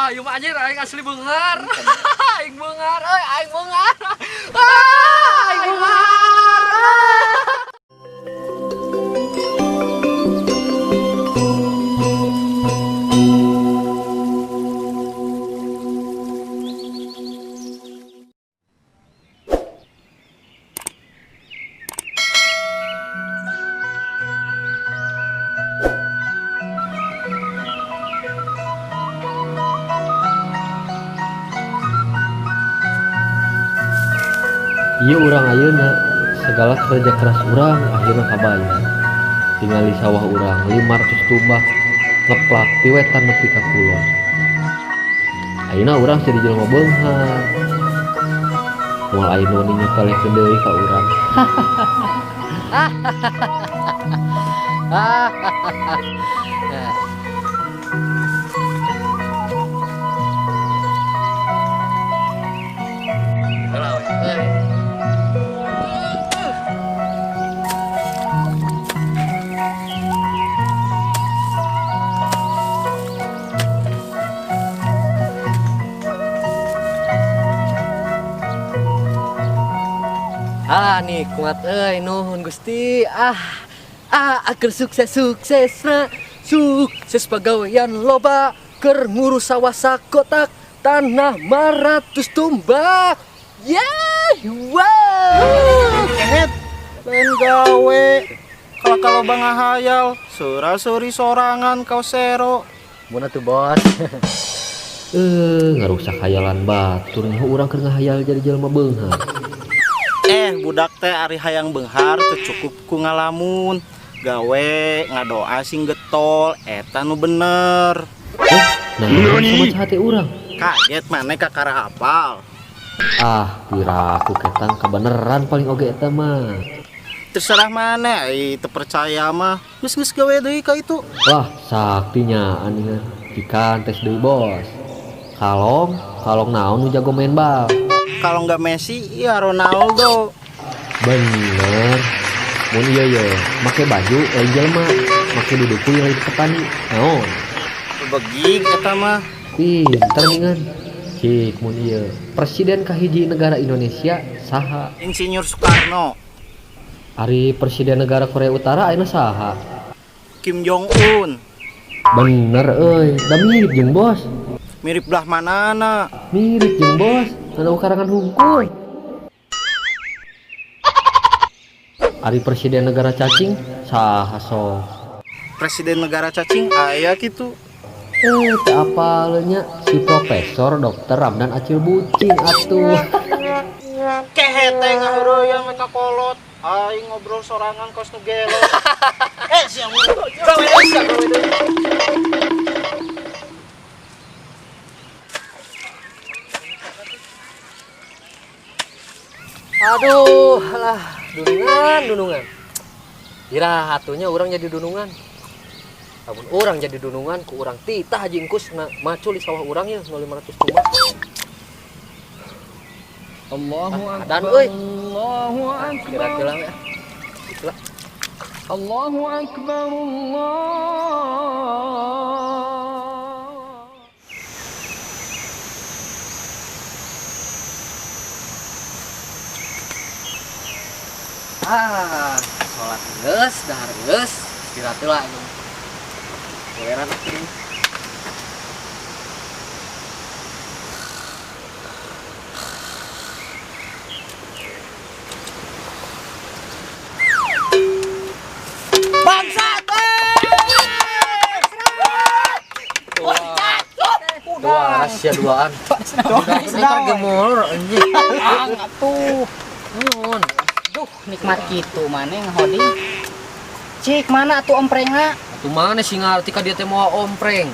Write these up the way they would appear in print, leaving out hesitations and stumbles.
Ieu mah anjir aing asli beunghar. Aing beunghar euy, aing beunghar. Aing beunghar. Ieu urang ayeuna segala kerja keras urang akhirna kabayar. Tingali sawah urang 500 tumbak ngeplak ti wetan nepi ka kulon. Ayeuna urang jadi jelema beunghar. Moal aya nu nyepelekeun deui ka urang. Nikmat euy nuhun Gusti. Agar sukses-suksesna sukses pagawean loba keur ngurus sawah sakotak tanah 500 tumbak. Wow. Kehet lain gawe kalau ngahayal sura-suri sorangan kau sero. Mun atuh bos. Ngarusak hayalan batur nya urang keur ngahayal jadi jelema beunghar. Budak teh ari hayang beunghar teu cukup ku ngalamun gawe ngadoa sing getol eta nu bener. Nah, sama hati urang. Kaget maneh kakara hafal. Piraku ketang kebeneran paling oge eta mah. Terserah maneh teu percaya mah geus gawe deui ka itu. Wah, saktinya aningan pikan tes deui bos. Kalong naon nu jago main bal. Kalau nggak Messi ya Ronaldo. Bener. Mun ieu make baju lain jelema, make duduku lain petani. Naon? Begig eta mah. Pinter ningan. Cik mun ieu presiden kahiji negara Indonesia saha? Insinyur Soekarno. Ari presiden negara Korea Utara ayeuna saha? Kim Jong Un. Bener euy, da mirip jeung bos. Mirip belah manana? Mirip jeung bos, anu karangan hungkul. Ari presiden negara cacing saha sok? Presiden negara cacing aya gitu. Teu apal nya si Profesor Dr. Ramdan Acil Bucing atuh. Kehete ngahuroyan mereka kolot. Aing ngobrol sorangan kos nu gelo. Siang gawe deui. Aduh, alah, dunungan. Ira hatunya orang jadi dunungan. Namun orang jadi dunungan ku orang titah jingkus macul di sawah orang ya 500 tumbak. Allahu akbar. Dan euy. Allahu akbar. Kira-kira ya. Itulah. Allahu akbar. Sholat geus, dahar geus, istirahat heula anu. Goeran atuh. Bangsat. Dua rahasia duaan. Udah gemulur anjing. Atuh. Nuhun. Duh, nikmat gitu maneh ngahoding. Cik mana atuh omprengna? Atuh mana sih ngarti ka dieu teh moal ompreng.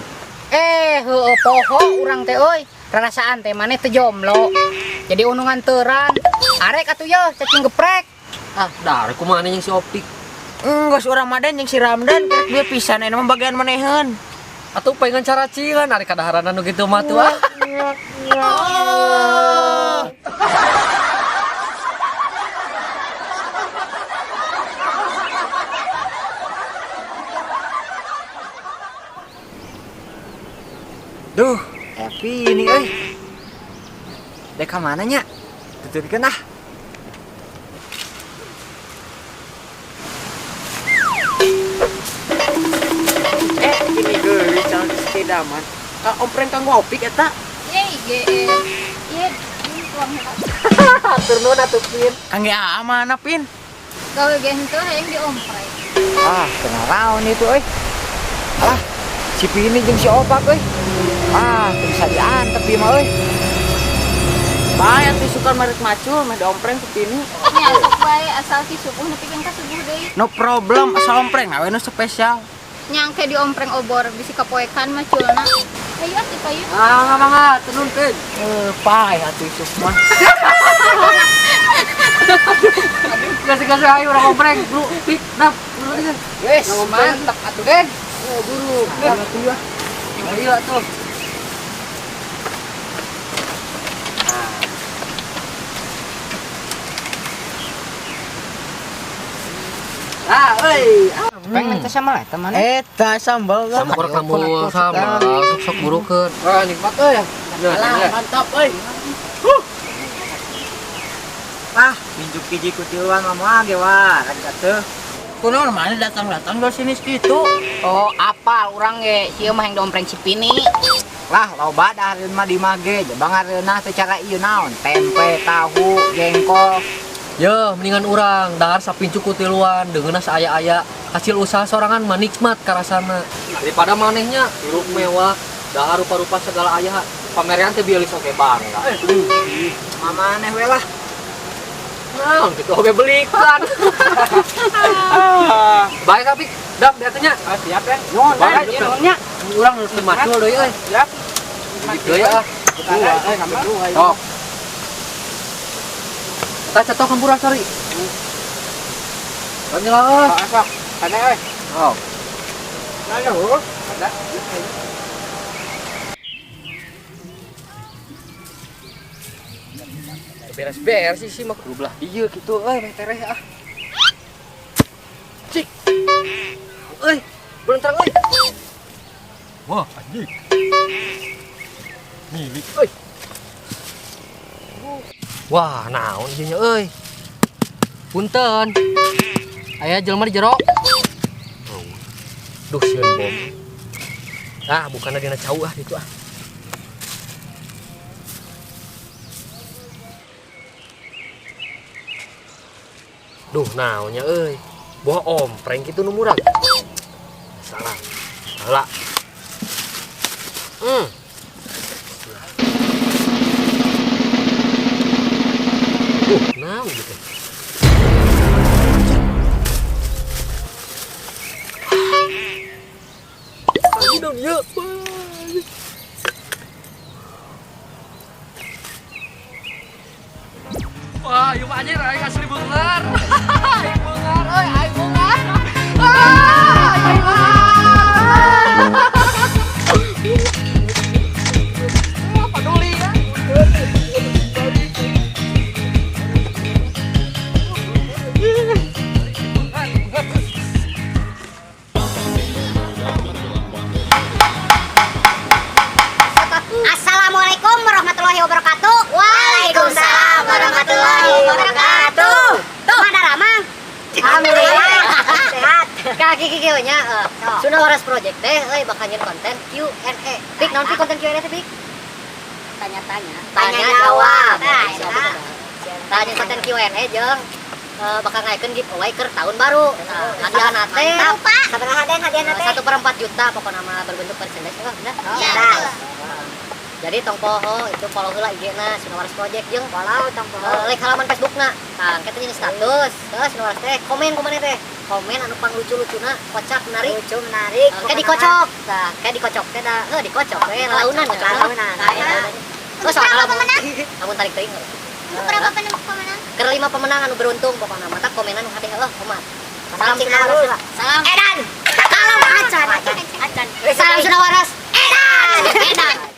Heueuh poho urang teh euy. Rarasaan teh maneh teu jomblo. Jadi unungan teuran. Arek atuh yeuh cacing geprek. Dar kumaha yang si Opik. Geus urang madan jeung si Ramdan keur dia pisan aya mah bagian maneheun. Atuh pengen cara cilan ari kadaharan anu kitu mah tuh. Duh, Tapi ini euy. Dek ka mana nya? Tutupkeun ah. Gini geus calon sepedaman. Ka ompreng kang ngopi eta. Ye, tuang hebat. Atur nuhun atuh Pin. Kang ge mana Pin? Gawe ge henteu hayang diompreng. Ah, kenal raon itu euy. Alah, si Pini jeung si Opak euy. Ah, teu bisa diantep ieu mah euy. Bae atuh suka marit macul mah diompreng ku Pini. Nya sok bae asal si subuh nepikeun ka subuh deui. No problem, asal ompreng awe nu spesial. Nyangke diompreng obor bisi kapoekan maculna. Hayu atuh kayu. Ah, mangga tununkeun. Pae atuh itu mah. Kasih ayo urang ompreng, Bro. Pik, dap. Wes, Mantap atuh, Den. Buru. Ayo atuh. Ah, euy. Pengen teh sama eta mana? Eta sambal lah. Sama kurang lamun sama sok burukeun. Wah, nikmat euy. Mantap euy. Ah, pinjuk hiji kutiluan mah ge wah, ada teh. Kunaon mana datang-datang dari sini segitu? Oh, apal urang ge sieu mah yang diompreng si Pini. Lah, loba dah hareun mah di mage, jebang hareunna teh cara ieu naon? Tempe, tahu, jengkol. Ya, mendingan urang dahar sapincu kutiluan deungeuna saaya-aya hasil usaha sorangan mah nikmat karasana. Daripada manehnya hirup mewah, dahar rupa-rupa segala aya pamerean teh bieulis oge bangga. Mamaneh we lah. Naon kitu oge belikan. Baik tapi dap datanya. Ah, siap ya. Nuhun, Baik, nuhunnya. urang harus macul deui euy. Siap. Gitu ya. Oh. Kita cetok hampura sari. Lanjut. Sok, sana euy. Oh. Aduh, ada. Beres-beres sih mah kudu belah dieu kitu euy meh tereh ah. Cik. Euy, berentrang euy. Wah, anjing. Milik euy. Wah, naon ieu nya euy. Punten. Aya jelema di jero. Oh. Duh, sieun bom. Ah, bukanna dina cau ah ditu ah. Duh, naonnya euy. Boh ompreng kitu nu murag. Salah. Salah. Naon gitu. Ayo dong, yuk. Wah, yuk anjir, aing asli beungar. Aing beungar, euy, aing beungar. Aing beungar. Peduli ya. Assalamualaikum warahmatullahi wabarakatuh. Waalaikumsalam warahmatullahi wabarakatuh. Tuh, ada Ramang. Alhamdulillah. Sehat. Kaki nya Suna Waras Project teh euy bakal nyeun konten Q&A. Pik naon pik konten Q&A teh pik? Tanya-tanya. Tanya jawab. Tanya konten Q&A jeung bakal ngaikeun giveaway keur tahun baru. Hadiahna teh tahu Pak. Sabaraha den hadiahna teh? 1/4 juta pokona mah berbentuk merchandise bener. Iya. Jadi tong poho itu follow heula IG-na Suna Waras Project jeung follow tong poho like halaman Facebook-na. Tah kita jadi status. Terus Suna Waras teh komen ku maneh teh. Komen anu pang lucu-lucuna, kocak menarik. Lucu menarik. Kayak dikocok. Tah, kayak dikocok teh da dikocok we launan. Terus soal pemenang. Kamu tarik teuing. Berapa pemenang? Keur 5 pemenang anu beruntung pokona mata komenan hade heuh komat. Salam Suna Waras. Salam Edan. Salam Acan. Salam Suna Waras. Edan.